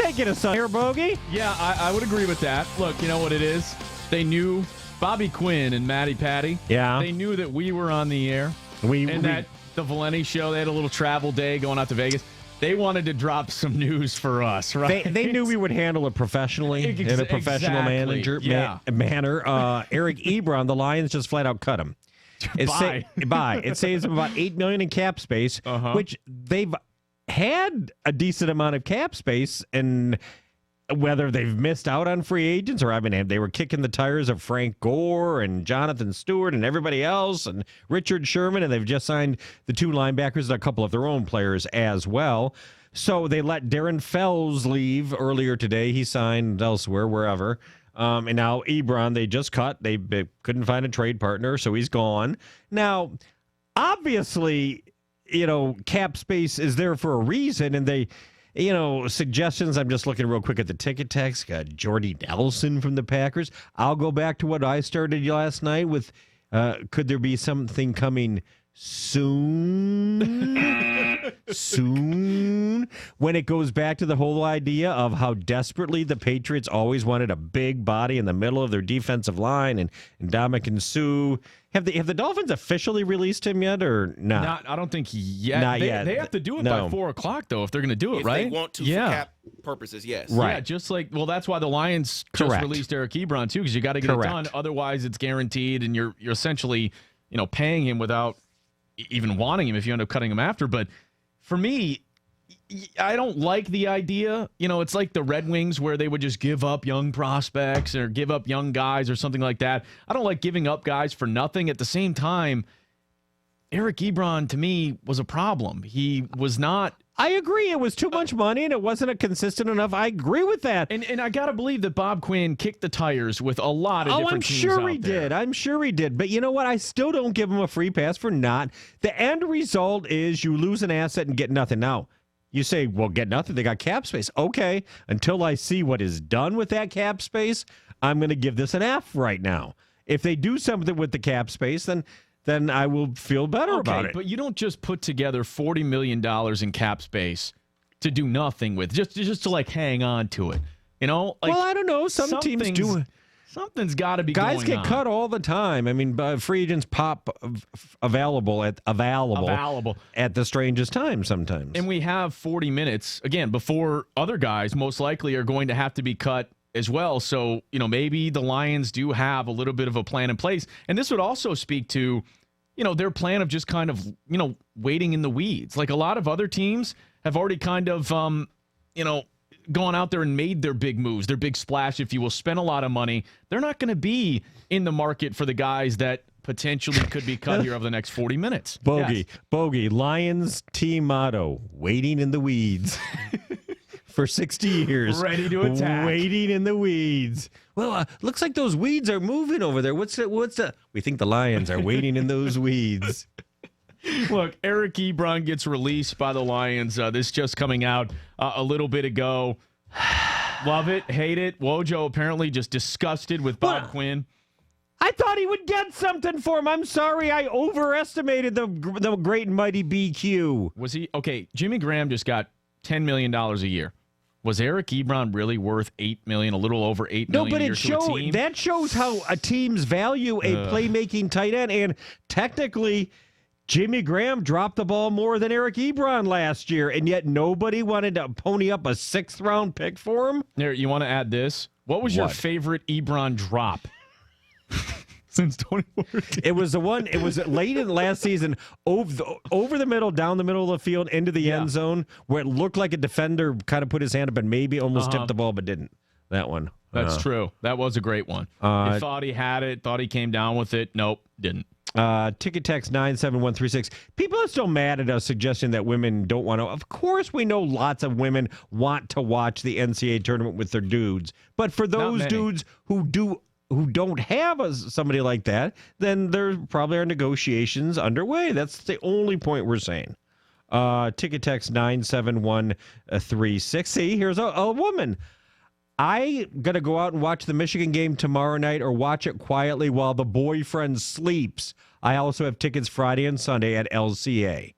taking us on here, Bogey. Yeah, I would agree with that. Look, you know what it is? They knew Bobby Quinn and Matty Patty. Yeah. They knew that we were on the air. That the Valenti show, they had a little travel day going out to Vegas. They wanted to drop some news for us, right? They knew we would handle it professionally in a professional manner. Eric Ebron, the Lions just flat out cut him. It saves them about $8 million in cap space, which they've had a decent amount of cap space, and whether they've missed out on free agents or they were kicking the tires of Frank Gore and Jonathan Stewart and everybody else and Richard Sherman, and they've just signed the 2 linebackers and a couple of their own players as well. So they let Darren Fells leave earlier today. He signed elsewhere, wherever. And now Ebron, they just cut. They couldn't find a trade partner, so he's gone. Now, obviously, cap space is there for a reason, and they... suggestions. I'm just looking real quick at the ticket text. Got Jordy Nelson from the Packers. I'll go back to what I started last night with, could there be something coming soon? Soon? When it goes back to the whole idea of how desperately the Patriots always wanted a big body in the middle of their defensive line, and Ndamukong Suh. Have the Dolphins officially released him yet, or not? I don't think yet. Not yet. They have to do it by 4 o'clock, though, if they're going to do it, right? If they want to for cap purposes, yes. Right. Yeah, just like, well, that's why the Lions just released Eric Ebron, too, because you got to get it done. Otherwise, it's guaranteed, and you're essentially, paying him without even wanting him if you end up cutting him after. But for me, I don't like the idea. It's like the Red Wings where they would just give up young prospects or give up young guys or something like that. I don't like giving up guys for nothing. At the same time, Eric Ebron, to me, was a problem. He was not... I agree. It was too much money, and it wasn't consistent enough. I agree with that. And I got to believe that Bob Quinn kicked the tires with a lot of different teams out there. I'm sure he did. But you know what? I still don't give him a free pass for not. The end result is you lose an asset and get nothing. Now, you say, well, get nothing. They got cap space. Okay, until I see what is done with that cap space, I'm going to give this an F right now. If they do something with the cap space, then I will feel better about it. But you don't just put together $40 million in cap space to do nothing with, just to hang on to it. Well, I don't know. Some teams do. Something's got to be going on. Guys get cut all the time. I mean, free agents pop available at the strangest time sometimes. And we have 40 minutes, again, before other guys most likely are going to have to be cut as well. So, maybe the Lions do have a little bit of a plan in place. And this would also speak to, their plan of just kind of, waiting in the weeds. Like a lot of other teams have already kind of, gone out there and made their big moves, their big splash, if you will, spend a lot of money. They're not going to be in the market for the guys that potentially could be cut here over the next 40 minutes. Bogey, Lions team motto, waiting in the weeds. For 60 years. Ready to attack. Waiting in the weeds. Well, looks like those weeds are moving over there. What's the? We think the Lions are waiting in those weeds. Look, Eric Ebron gets released by the Lions. This just coming out a little bit ago. Love it, hate it. Wojo apparently just disgusted with Bob Quinn. I thought he would get something for him. I'm sorry, I overestimated the great and mighty BQ. Was he? Okay, Jimmy Graham just got $10 million a year. Was Eric Ebron really worth $8 million, a little over $8 million? No, but that shows how a teams value a playmaking tight end. And technically, Jimmy Graham dropped the ball more than Eric Ebron last year, and yet nobody wanted to pony up a 6th-round pick for him. There, you want to add this? What was your favorite Ebron drop? Since 2014. It was late in last season, over the middle, down the middle of the field, into the end zone, where it looked like a defender kind of put his hand up and maybe almost tipped the ball, but didn't. That one. That's true. That was a great one. You thought he had it, thought he came down with it. Nope, didn't. Ticket text 97136. People are still mad at us suggesting that women don't want to. Of course, we know lots of women want to watch the NCAA tournament with their dudes. But for those dudes who don't have somebody like that, then there probably are negotiations underway. That's the only point we're saying. Ticket text 97136. See, here's a woman. I got to go out and watch the Michigan game tomorrow night or watch it quietly while the boyfriend sleeps. I also have tickets Friday and Sunday at LCA.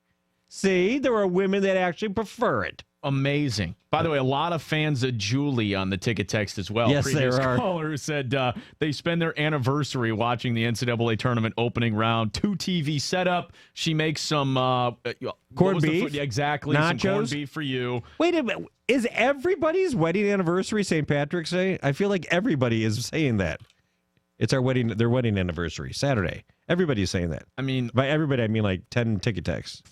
See, there are women that actually prefer it. amazing. By the way, a lot of fans of Julie on the ticket text as well. Yes, Previous there are. caller said they spend their anniversary watching the NCAA tournament opening round. 2 TV setup. She makes some corned beef. Exactly. Nachos. Some corned beef for you. Wait a minute. Is everybody's wedding anniversary St. Patrick's Day? I feel like everybody is saying that. It's their wedding anniversary, Saturday. Everybody's saying that. I mean, by everybody, I mean like 10 ticket texts.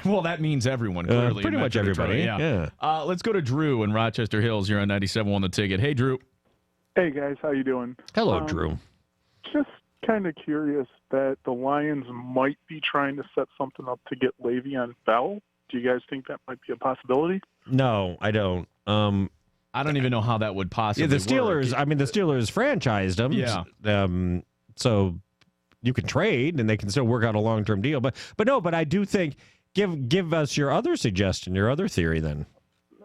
Well, that means everyone, clearly. Pretty much everybody, yeah. Let's go to Drew in Rochester Hills. You're on 97 on the ticket. Hey, Drew. Hey, guys. How you doing? Hello, Drew. Just kind of curious that the Lions might be trying to set something up to get Le'Veon Bell. Do you guys think that might be a possibility? No, I don't. I don't even know how that would possibly the Steelers, work. the Steelers franchised him. Yeah. So you can trade and they can still work out a long-term deal. But I do think, give us your other suggestion, your other theory then.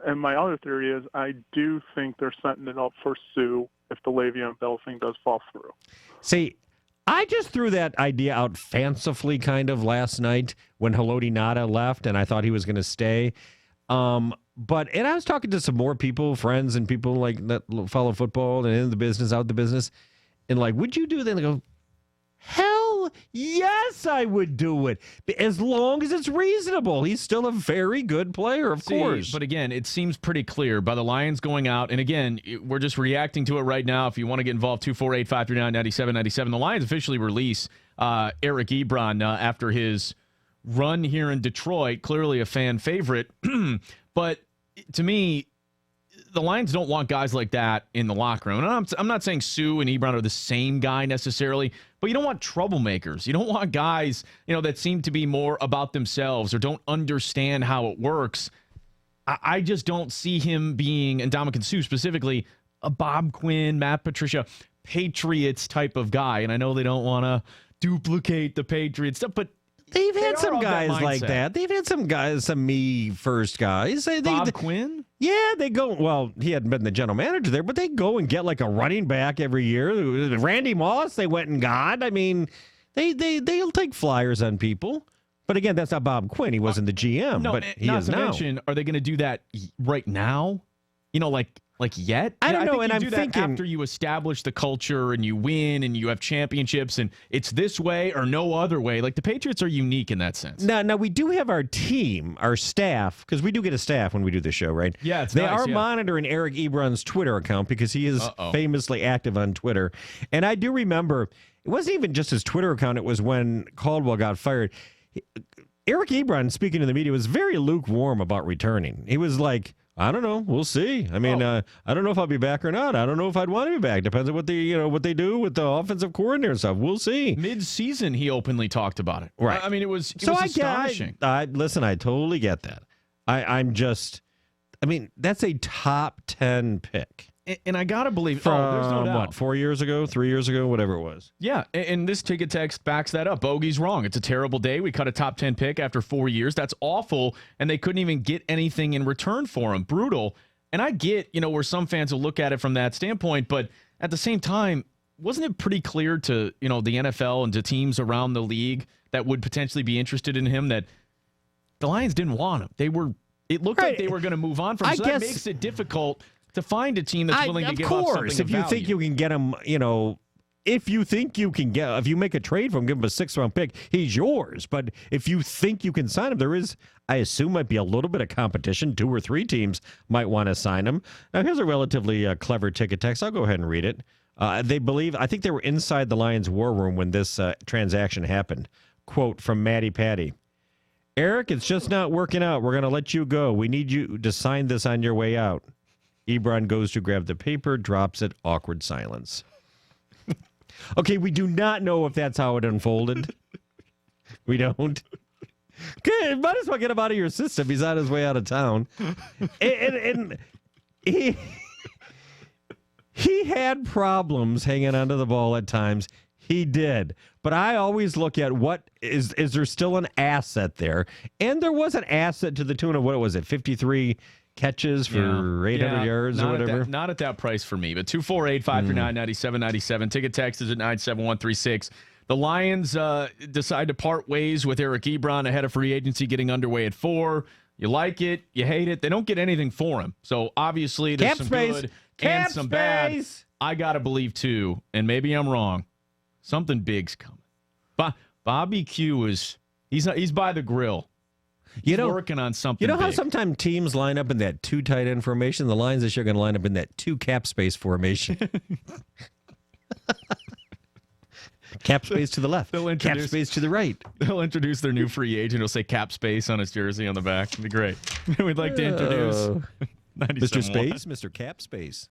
And my other theory is I do think they're setting it up for Sue if the Le'Veon Bell thing does fall through. See, I just threw that idea out fancifully kind of last night when Haloti Ngata left and I thought he was going to stay. But I was talking to some more people, friends and people like that follow football and in the business, out the business. And like, would you do that? And they go, hell yes, I would do it. As long as it's reasonable. He's still a very good player, of course. But again, it seems pretty clear by the Lions going out. And again, we're just reacting to it right now. If you want to get involved, 248-539-9797. The Lions officially release Eric Ebron after his run here in Detroit. Clearly a fan favorite. But to me, the Lions don't want guys like that in the locker room. And I'm not saying Sue and Ebron are the same guy necessarily, but you don't want troublemakers. You don't want guys, that seem to be more about themselves or don't understand how it works. I just don't see him being, and Ndamukong Suh specifically, a Bob Quinn, Matt Patricia, Patriots type of guy. And I know they don't want to duplicate the Patriots stuff, but they've had some guys like that. They've had some guys, some me first guys. Bob Quinn? Yeah, they go, well, he hadn't been the general manager there, but they go and get like a running back every year. Randy Moss, they went and got. I mean, they'll take flyers on people. But again, that's not Bob Quinn. He wasn't the GM, but he is now. Not to mention, are they going to do that right now? Like yet? I don't know, think and I'm do that thinking after you establish the culture and you win and you have championships and it's this way or no other way. Like the Patriots are unique in that sense. Now we do have our team, our staff, because we do get a staff when we do the show, right? Yeah, they are monitoring Eric Ebron's Twitter account because he is famously active on Twitter. And I do remember it wasn't even just his Twitter account; it was when Caldwell got fired. Eric Ebron, speaking to the media, was very lukewarm about returning. He was like, I don't know. We'll see. I mean, I don't know if I'll be back or not. I don't know if I'd want to be back. Depends on what they do with the offensive coordinator and stuff. We'll see. Mid-season, he openly talked about it. Right. I mean, it was astonishing. Listen, I totally get that. I mean, that's a top 10 pick. And I got to believe, from, there's no doubt. 4 years ago, 3 years ago, whatever it was. Yeah, and this ticket text backs that up. Bogey's wrong. It's a terrible day. We cut a top 10 pick after 4 years. That's awful, and they couldn't even get anything in return for him. Brutal. And I get, where some fans will look at it from that standpoint, but at the same time, wasn't it pretty clear to, the NFL and to teams around the league that would potentially be interested in him that the Lions didn't want him? It looked like they were going to move on from him, so that makes it difficult to find a team that's willing to give up something of value. If you think you can get him, if you think you can if you make a trade for him, give him a 6th-round pick, he's yours. But if you think you can sign him, there is, I assume, might be a little bit of competition. 2 or 3 teams might want to sign him. Now, here's a relatively clever ticket text. I'll go ahead and read it. I think they were inside the Lions war room when this transaction happened. Quote from Matty Patty. Eric, it's just not working out. We're going to let you go. We need you to sign this on your way out. Ebron goes to grab the paper, drops it, awkward silence. Okay, we do not know if that's how it unfolded. We don't. Okay, might as well get him out of your system. He's on his way out of town. And he had problems hanging onto the ball at times. He did. But I always look at what is there still an asset there? And there was an asset to the tune of, what was it, 53 catches for 800 yards or whatever. Not at that price for me, but 248-539-9797. Ticket text is at 97136. The Lions decide to part ways with Eric Ebron ahead of free agency getting underway at 4. You like it, you hate it. They don't get anything for him. So obviously there's some good and some bad. I got to believe, too, and maybe I'm wrong, something big's coming. Bobby Q he's by the grill. He's working on something You know how big. sometimes teams line up in that two tight end formation? The Lions this year are going to line up in that two cap space formation. Cap space to the left. Cap space to the right. They'll introduce their new free agent. He'll say cap space on his jersey on the back. It'd be great. We'd like to introduce Mr. Space, Mr. Cap Space.